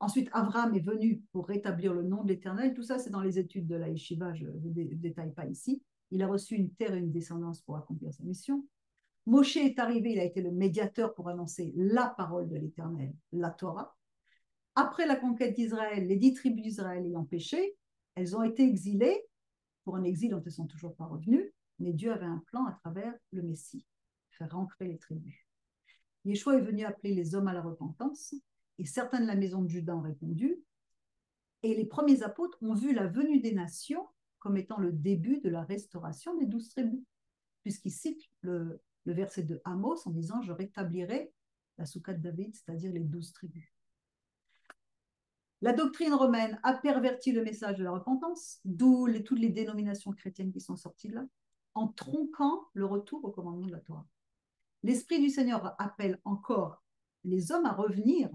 Speaker 1: Ensuite, Abraham est venu pour rétablir le nom de l'Éternel. Tout ça, c'est dans les études de la Yeshiva, je ne détaille pas ici. Il a reçu une terre et une descendance pour accomplir sa mission. Moshe est arrivé, il a été le médiateur pour annoncer la parole de l'Éternel, la Torah. Après la conquête d'Israël, les 10 tribus d'Israël ayant péché, elles ont été exilées pour un exil dont elles ne sont toujours pas revenues, mais Dieu avait un plan à travers le Messie, faire rentrer les tribus. Yeshua est venu appeler les hommes à la repentance, et certains de la maison de Juda ont répondu, et les premiers apôtres ont vu la venue des nations comme étant le début de la restauration des 12 tribus, puisqu'ils citent le verset de Amos en disant « Je rétablirai la soukha de David, c'est-à-dire les 12 tribus ». La doctrine romaine a perverti le message de la repentance, d'où toutes les dénominations chrétiennes qui sont sorties de là, en tronquant le retour au commandement de la Torah. L'Esprit du Seigneur appelle encore les hommes à revenir,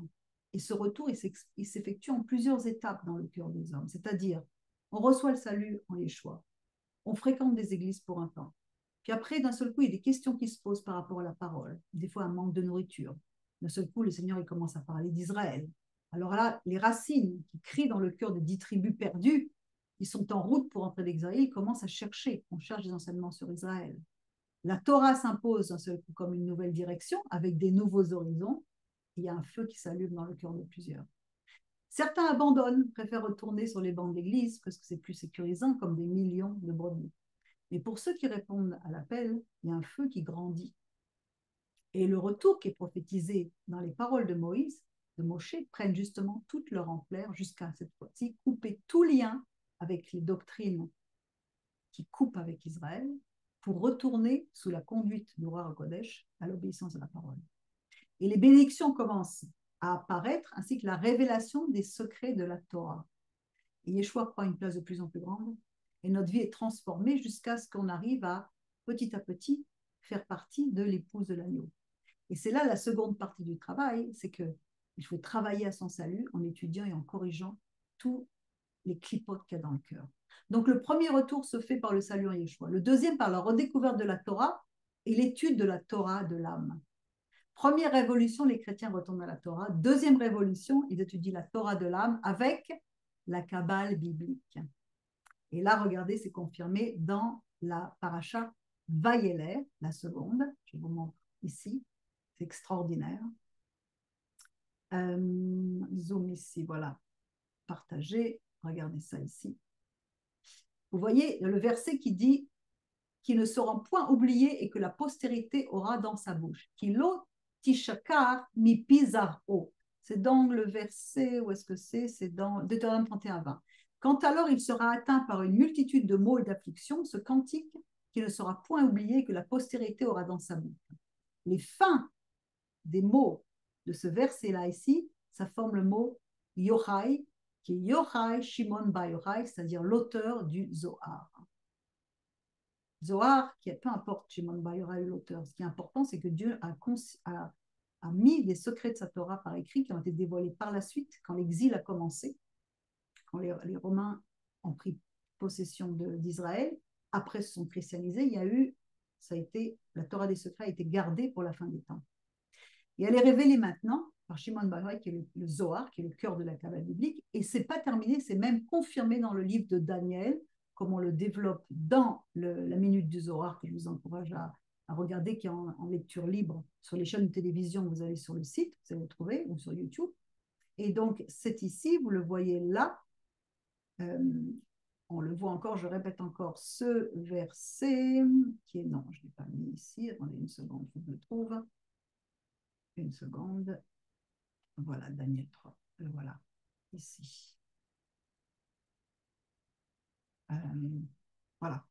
Speaker 1: et ce retour, il s'effectue en plusieurs étapes dans le cœur des hommes. C'est-à-dire, on reçoit le salut en Yeshua, on fréquente des églises pour un temps, puis après, d'un seul coup, il y a des questions qui se posent par rapport à la parole, des fois un manque de nourriture. D'un seul coup, le Seigneur il commence à parler d'Israël. Alors là, les racines qui crient dans le cœur des 10 tribus perdues, qui sont en route pour entrer d'Israël, commencent à chercher. On cherche des enseignements sur Israël. La Torah s'impose d'un seul coup comme une nouvelle direction, avec des nouveaux horizons. Il y a un feu qui s'allume dans le cœur de plusieurs. Certains abandonnent, préfèrent retourner sur les bancs de l'église parce que c'est plus sécurisant, comme des millions de brebis. Mais pour ceux qui répondent à l'appel, il y a un feu qui grandit. Et le retour qui est prophétisé dans les paroles de Moïse, de Moshe, prennent justement toute leur ampleur jusqu'à cette fois-ci couper tout lien avec les doctrines qui coupent avec Israël pour retourner sous la conduite du roi Kodesh à l'obéissance de la parole. Et les bénédictions commencent à apparaître, ainsi que la révélation des secrets de la Torah. Et Yeshua prend une place de plus en plus grande, et notre vie est transformée jusqu'à ce qu'on arrive à petit faire partie de l'épouse de l'agneau. Et c'est là la seconde partie du travail, c'est qu'il faut travailler à son salut en étudiant et en corrigeant tous les clipotes qu'il y a dans le cœur. Donc le premier retour se fait par le salut en Yeshua. Le deuxième par la redécouverte de la Torah et l'étude de la Torah de l'âme. Première révolution, les chrétiens retournent à la Torah. Deuxième révolution, ils étudient la Torah de l'âme avec la Kabbale biblique. Et là, regardez, c'est confirmé dans la paracha Vayeler, la seconde. Je vous montre ici. C'est extraordinaire. Zoom ici, voilà. Partagez. Regardez ça ici. Vous voyez le verset qui dit qu'ils ne seront point oubliés et que la postérité aura dans sa bouche. Kilo tishakar mi pizarro. C'est dans le verset, où est-ce que c'est? C'est dans Deutéronome 31:20. Quand alors il sera atteint par une multitude de maux et d'afflictions, ce cantique qui ne sera point oublié et que la postérité aura dans sa bouche. Les fins des mots de ce verset-là ici, ça forme le mot Yochai, qui est Yochai Shimon Bar Yochai, c'est-à-dire l'auteur du Zohar. Zohar, peu importe Shimon Bar Yochai l'auteur, ce qui est important, c'est que Dieu a mis des secrets de sa Torah par écrit qui ont été dévoilés par la suite, quand l'exil a commencé, quand les Romains ont pris possession d'Israël, après se sont christianisés, la Torah des secrets a été gardée pour la fin des temps. Et elle est révélée maintenant par Shimon Bar Yochai, qui est le Zohar, qui est le cœur de la Kabbale biblique, et c'est pas terminé, c'est même confirmé dans le livre de Daniel, comme on le développe dans la Minute du Zohar, que je vous encourage à regarder, qui est en lecture libre sur les chaînes de télévision, vous allez sur le site, vous allez le trouver, ou sur YouTube. Et donc, c'est ici, vous le voyez là, on le voit encore, je répète encore, ce verset, qui est, non, je ne l'ai pas mis ici, attendez une seconde, je le trouve. Une seconde. Voilà, Daniel 3. Voilà, ici. Voilà.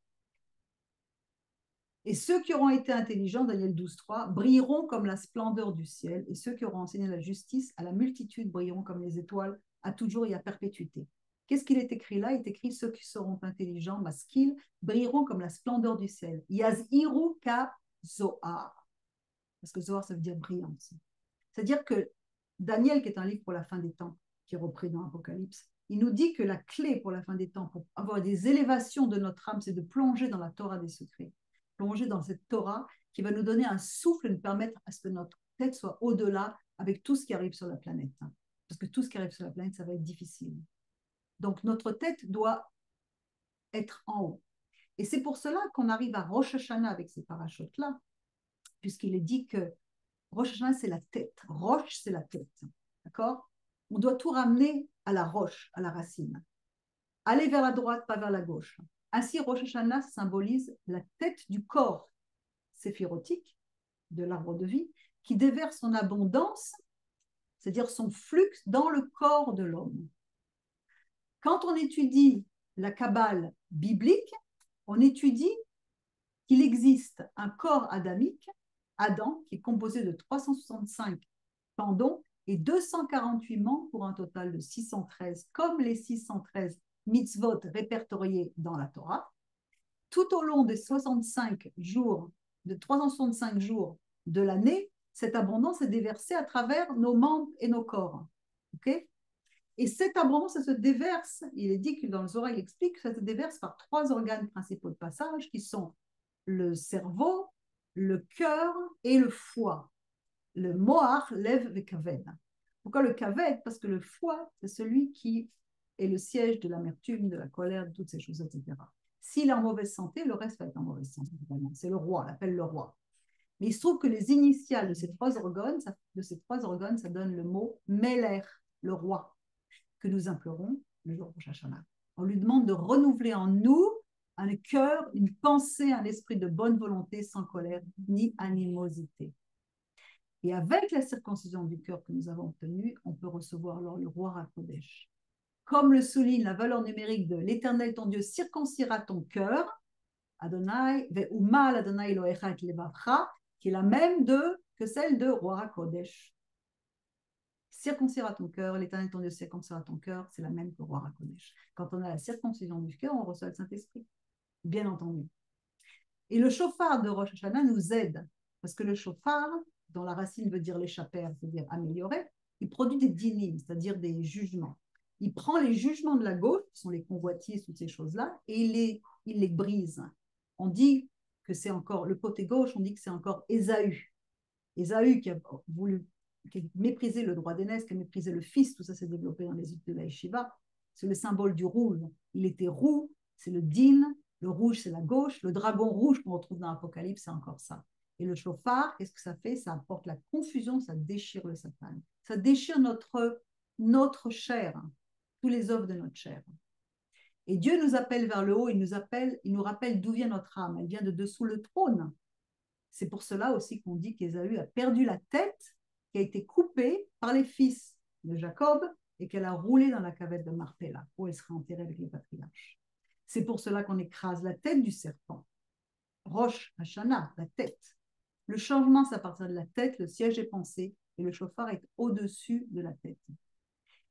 Speaker 1: Et ceux qui auront été intelligents, Daniel 12:3, brilleront comme la splendeur du ciel, et ceux qui auront enseigné la justice à la multitude brilleront comme les étoiles à toujours et à perpétuité. Qu'est-ce qu'il est écrit là? Il est écrit ceux qui seront intelligents, maskil, brilleront comme la splendeur du ciel. Yazhiru ka Zohar. parce que Zohar, ça veut dire brillance. C'est-à-dire que Daniel, qui est un livre pour la fin des temps, qui est repris dans l'Apocalypse, il nous dit que la clé pour la fin des temps, pour avoir des élévations de notre âme, c'est de plonger dans la Torah des secrets, plonger dans cette Torah qui va nous donner un souffle et nous permettre à ce que notre tête soit au-delà avec tout ce qui arrive sur la planète. Parce que tout ce qui arrive sur la planète, ça va être difficile. Donc notre tête doit être en haut. Et c'est pour cela qu'on arrive à Rosh Hashanah avec ces parachutes-là, puisqu'il est dit que Rosh Hashanah, c'est la tête. Roche, c'est la tête. D'accord? On doit tout ramener à la roche, à la racine. Aller vers la droite, pas vers la gauche. Ainsi, Rosh Hashanah symbolise la tête du corps séphirotique de l'arbre de vie qui déverse son abondance, c'est-à-dire son flux dans le corps de l'homme. Quand on étudie la Kabbale biblique, on étudie qu'il existe un corps adamique, Adam, qui est composé de 365 tendons et 248 membres pour un total de 613, comme les 613 mitzvot répertoriés dans la Torah. Tout au long des 65 jours, de 365 jours de l'année, cette abondance est déversée à travers nos membres et nos corps. Okay? Et cette abondance, ça se déverse, il est dit que dans le Zohar, il explique que ça se déverse par 3 organes principaux de passage qui sont le cerveau, le cœur et le foie. Le moach lève le kaved. Pourquoi le kaved? Parce que le foie, c'est celui qui est le siège de l'amertume, de la colère, de toutes ces choses, etc. S'il est en mauvaise santé, le reste va être en mauvaise santé. C'est le roi, on l'appelle le roi. Mais il se trouve que les initiales de ces 3 organes, ça donne le mot Meler, le roi, que nous implorons le jour de Rosh Hashanah. On lui demande de renouveler en nous un cœur, une pensée, un esprit de bonne volonté, sans colère ni animosité. Et avec la circoncision du cœur que nous avons obtenue, on peut recevoir alors le roi HaKodesh. Comme le souligne la valeur numérique de l'Éternel ton Dieu circoncira ton cœur, Adonai, ve'umal Adonai Elohecha et levavcha, qui est la même que celle de roi HaKodesh. Circoncira ton cœur, l'Éternel ton Dieu circoncira ton cœur, c'est la même que roi HaKodesh. Quand on a la circoncision du cœur, on reçoit le Saint-Esprit, bien entendu. Et le shofar de Rosh Hashanah nous aide, parce que le shofar, dont la racine veut dire l'échapper, c'est-à-dire améliorer, il produit des dinim, c'est-à-dire des jugements. Il prend les jugements de la gauche, qui sont les convoitises, toutes ces choses-là, et il les brise. On dit que c'est encore, le côté gauche, on dit que c'est encore Ésaü. Ésaü qui a méprisé le droit d'aînesse, qui a méprisé le fils, tout ça s'est développé dans les études de la yeshiva. C'est le symbole du rouge. Il était roux, c'est le din, le rouge c'est la gauche, le dragon rouge qu'on retrouve dans l'Apocalypse, c'est encore ça. Et le shofar, qu'est-ce que ça fait? Ça apporte la confusion, ça déchire le Satan. Ça déchire notre chair, tous les œuvres de notre chair. Et Dieu nous appelle vers le haut, il nous rappelle d'où vient notre âme. Elle vient de dessous le trône. C'est pour cela aussi qu'on dit qu'Ésaü a perdu la tête, qui a été coupée par les fils de Jacob et qu'elle a roulé dans la cavette de Marpella, où elle sera enterrée avec les patriarches. C'est pour cela qu'on écrase la tête du serpent. Rosh Hashanah, la tête. Le changement, c'est à partir de la tête, le siège est pensé, et le shofar est au-dessus de la tête.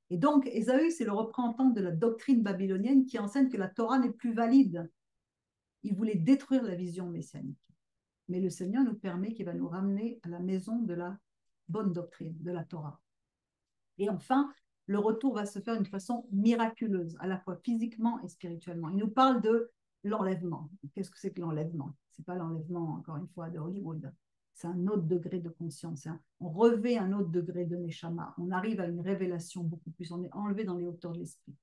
Speaker 1: Et donc, Ésaü, c'est le représentant de la doctrine babylonienne qui enseigne que la Torah n'est plus valide. Il voulait détruire la vision messianique. Mais le Seigneur nous permet qu'il va nous ramener à la maison de la bonne doctrine, de la Torah. Et enfin, le retour va se faire d'une façon miraculeuse, à la fois physiquement et spirituellement. Il nous parle de l'enlèvement. Qu'est-ce que c'est que l'enlèvement? Ce n'est pas l'enlèvement, encore une fois, de Hollywood. C'est un autre degré de conscience. On revêt un autre degré de Neshama. On arrive à une révélation beaucoup plus. On est enlevé dans les hauteurs de l'esprit.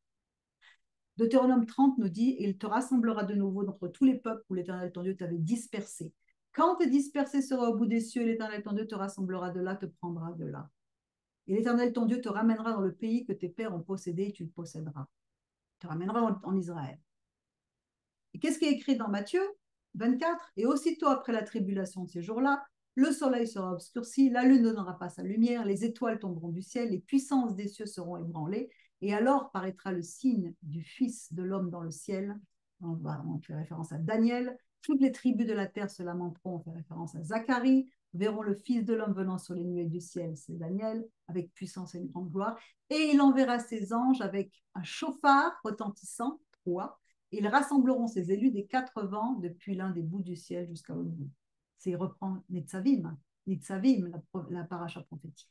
Speaker 1: Deutéronome 30 nous dit « Il te rassemblera de nouveau d'entre tous les peuples où l'Éternel ton Dieu t'avait dispersé. Quand tes dispersés sera au bout des cieux, l'Éternel ton Dieu te rassemblera de là, te prendra de là. Et l'Éternel ton Dieu te ramènera dans le pays que tes pères ont possédé et tu le posséderas. Te ramènera en Israël. » Et qu'est-ce qui est écrit dans Matthieu 24? Et aussitôt après la tribulation de ces jours-là, le soleil sera obscurci, la lune ne donnera pas sa lumière, les étoiles tomberont du ciel, les puissances des cieux seront ébranlées, et alors paraîtra le signe du Fils de l'homme dans le ciel. On fait référence à Daniel. Toutes les tribus de la terre se lamenteront, on fait référence à Zacharie. Verront le Fils de l'homme venant sur les nuées du ciel, c'est Daniel, avec puissance et une grande gloire. Et il enverra ses anges avec un chauffard retentissant, trois. Ils rassembleront ses élus des 4 vents depuis l'un des bouts du ciel jusqu'à l'autre bout. C'est il reprend Netzavim, Nitzavim, la paracha prophétique.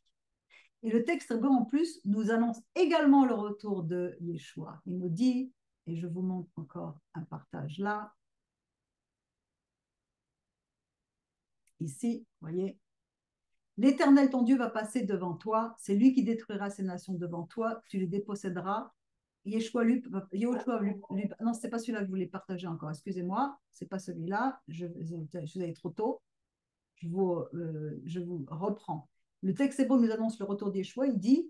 Speaker 1: Et le texte hébreu en plus nous annonce également le retour de Yeshua. Il nous dit, et je vous montre encore un partage là, ici, vous voyez, l'Éternel ton Dieu va passer devant toi, c'est lui qui détruira ces nations devant toi, tu les déposséderas. Yeshua lui, non, c'est pas celui-là que je voulais partager encore, excusez-moi, c'est pas celui-là, je suis allée trop tôt, je vous reprends. Le texte hébreu nous annonce le retour d'Yeshua, il dit,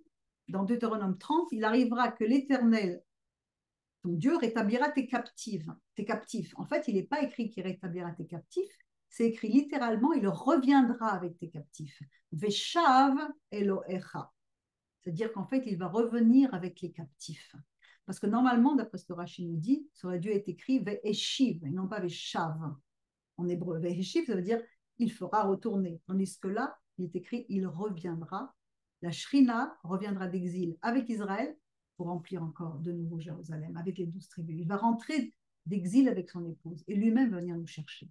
Speaker 1: dans Deutéronome 30, il arrivera que l'Éternel, ton Dieu, rétablira tes captifs. En fait, il n'est pas écrit qu'il rétablira tes captifs, c'est écrit littéralement, il reviendra avec tes captifs. Veshav Elohecha. C'est-à-dire qu'en fait, il va revenir avec les captifs. Parce que normalement, d'après ce que Rachid nous dit, ça aurait dû être écrit Ve'eshiv, et non pas Veshav. En hébreu, Ve'eshiv, ça veut dire il fera retourner. Tandis que là, il est écrit il reviendra. La Shrina reviendra d'exil avec Israël pour remplir encore de nouveau Jérusalem avec les 12 tribus. Il va rentrer d'exil avec son épouse et lui-même va venir nous chercher.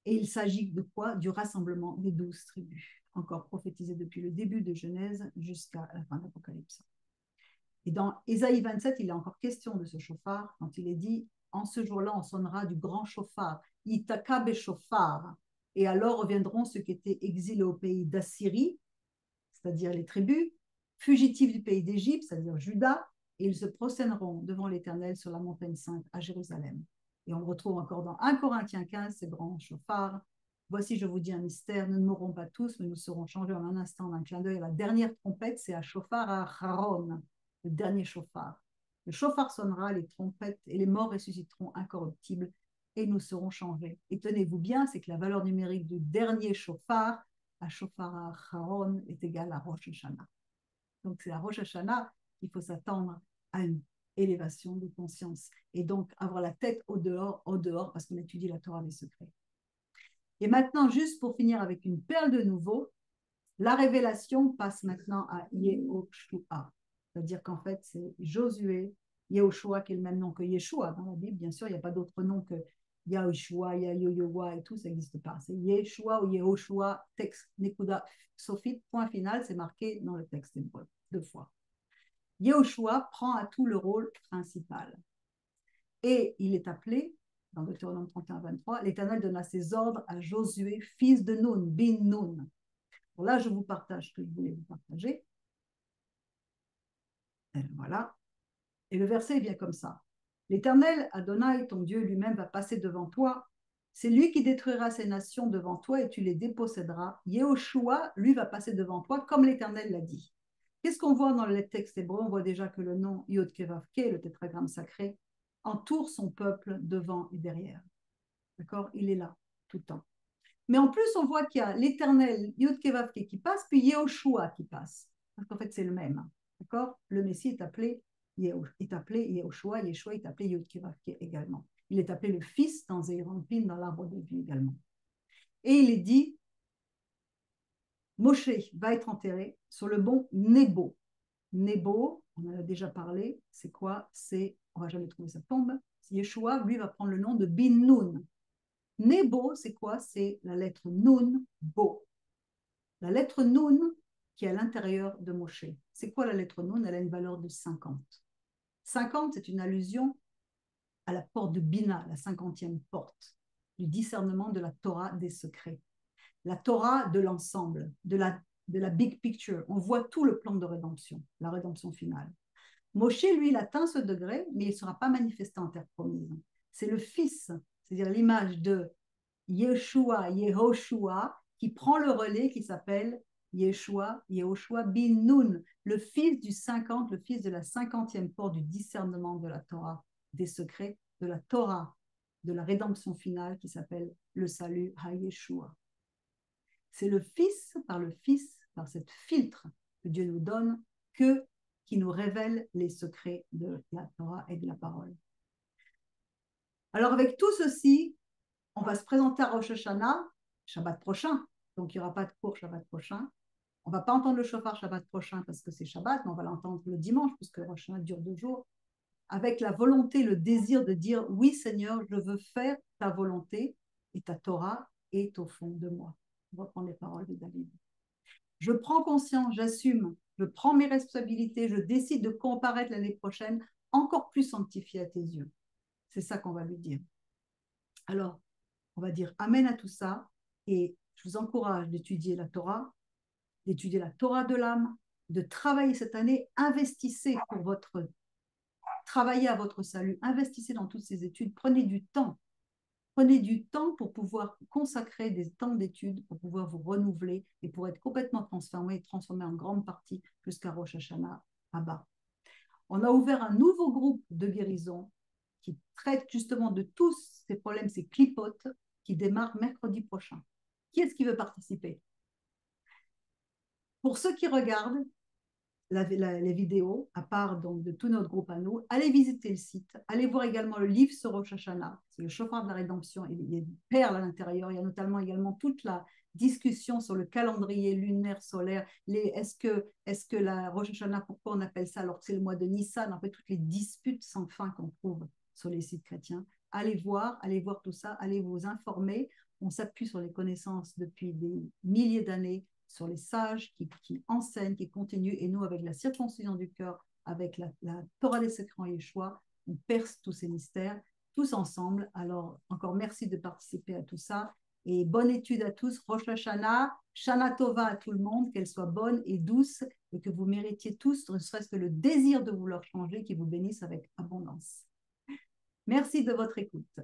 Speaker 1: Et il s'agit de quoi? Du rassemblement des 12 tribus, encore prophétisé depuis le début de Genèse jusqu'à la fin de l'Apocalypse. Et dans Ésaïe 27, il est encore question de ce chauffard quand il est dit en ce jour-là, on sonnera du grand chauffard, Itaka Beshofar. Et alors reviendront ceux qui étaient exilés au pays d'Assyrie, c'est-à-dire les tribus, fugitifs du pays d'Égypte, c'est-à-dire Juda, et ils se procèderont devant l'Éternel sur la montagne sainte à Jérusalem. Et on le retrouve encore dans 1 Corinthiens 15, ces grands chauffards. Voici, je vous dis un mystère, nous ne mourrons pas tous, mais nous serons changés en un instant, en un clin d'œil. La dernière trompette, c'est à chauffard à Haron, le dernier chauffard. Le chauffard sonnera, les trompettes et les morts ressusciteront incorruptibles et nous serons changés. Et tenez-vous bien, c'est que la valeur numérique du dernier chauffard, à chauffard à Haron, est égale à Rosh Hashanah. Donc c'est à Rosh Hashanah qu'il faut s'attendre à une élévation de conscience et donc avoir la tête au dehors parce qu'on étudie la Torah des secrets. Et maintenant, juste pour finir avec une perle de nouveau, la révélation passe maintenant à Yehoshua. C'est-à-dire qu'en fait, c'est Josué, Yehoshua qui est le même nom que Yeshua dans la Bible. Bien sûr, il n'y a pas d'autre nom que Yahushua, Yayoyowa et tout, ça n'existe pas. C'est Yeshua ou Yehoshua, texte, Nekuda, Sophite, point final, c'est marqué dans le texte hébreu, 2 fois. Yehoshua prend à tout le rôle principal. Et il est appelé, dans Deutéronome 31-23, l'Éternel donna ses ordres à Josué, fils de Nun, bin Nun. Bon, là, je vous partage ce que je voulais vous partager. Et voilà. Et le verset vient comme ça. L'Éternel, Adonai, ton Dieu lui-même, va passer devant toi. C'est lui qui détruira ces nations devant toi et tu les déposséderas. Yehoshua, lui, va passer devant toi comme l'Éternel l'a dit. Qu'est-ce qu'on voit dans le texte hébreu? On voit déjà que le nom Yod-Kevavke, le tétragramme sacré, entoure son peuple devant et derrière. D'accord? Il est là, tout le temps. Mais en plus, on voit qu'il y a l'Éternel, Yod-Kevavke qui passe, puis Yehoshua qui passe. Parce qu'en fait, c'est le même. D'accord? Le Messie est appelé Yehoshua, Yeshua est appelé Yod-Kevavke également. Il est appelé le fils dans Zéiranpin, dans l'arbre de vie également. Et il est dit, Moshe va être enterré sur le mont Nebo. Nebo, on en a déjà parlé, c'est quoi? On va jamais trouver sa tombe. Yeshua, lui, va prendre le nom de Bin Nun. Nebo, c'est quoi? C'est la lettre Nun, Bo. La lettre Nun qui est à l'intérieur de Moshe. C'est quoi la lettre Nun? Elle a une valeur de 50. 50, c'est une allusion à la porte de Bina, la 50e porte, du discernement de la Torah des secrets. La Torah de l'ensemble, de la big picture. On voit tout le plan de rédemption, la rédemption finale. Moshe, lui, il atteint ce degré, mais il ne sera pas manifesté en terre promise. C'est le fils, c'est-à-dire l'image de Yeshua, Yehoshua, qui prend le relais, qui s'appelle Yehoshua bin Nun, le fils du 50, le fils de la 50e porte du discernement de la Torah, des secrets, de la Torah, de la rédemption finale, qui s'appelle le salut HaYeshua. C'est le fils, par cette filtre que Dieu nous donne, qui nous révèle les secrets de la Torah et de la parole. Alors avec tout ceci, on va se présenter à Rosh Hashanah, Shabbat prochain, donc il n'y aura pas de cours Shabbat prochain. On ne va pas entendre le chauffard Shabbat prochain parce que c'est Shabbat, mais on va l'entendre le dimanche, puisque Rosh Hashanah dure 2 jours, avec la volonté, le désir de dire, oui Seigneur, je veux faire ta volonté, et ta Torah est au fond de moi. pour reprendre les paroles de David. Je prends conscience, j'assume, je prends mes responsabilités, je décide de comparaître l'année prochaine encore plus sanctifié à tes yeux. C'est ça qu'on va lui dire. Alors, on va dire Amen à tout ça et je vous encourage d'étudier la Torah de l'âme, de travailler cette année, investissez pour votre travailler à votre salut, investissez dans toutes ces études, prenez du temps. Prenez du temps pour pouvoir consacrer des temps d'études, pour pouvoir vous renouveler et pour être complètement transformé en grande partie jusqu'à Rosh Hashanah Abba. On a ouvert un nouveau groupe de guérison qui traite justement de tous ces problèmes, ces clipotes, qui démarre mercredi prochain. Qui est-ce qui veut participer? Pour ceux qui regardent les vidéos, à part donc, de tout notre groupe à nous, allez visiter le site, allez voir également le livre sur Rosh Hashanah, c'est le chauffard de la rédemption, il y a des perles à l'intérieur, il y a notamment également toute la discussion sur le calendrier lunaire, solaire, est-ce que la Rosh Hashanah, pourquoi on appelle ça alors que c'est le mois de Nissan, en fait toutes les disputes sans fin qu'on trouve sur les sites chrétiens, allez voir tout ça, allez vous informer, on s'appuie sur les connaissances depuis des milliers d'années, sur les sages qui enseignent, qui continuent, et nous, avec la circoncision du cœur, avec la Torah des secrets en Yeshua, on perce tous ces mystères, tous ensemble. Alors, encore merci de participer à tout ça, et bonne étude à tous, Rosh Hashanah, Shana Tova à tout le monde, qu'elle soit bonne et douce, et que vous méritiez tous, ne serait-ce que le désir de vouloir changer, qui vous bénisse avec abondance. Merci de votre écoute.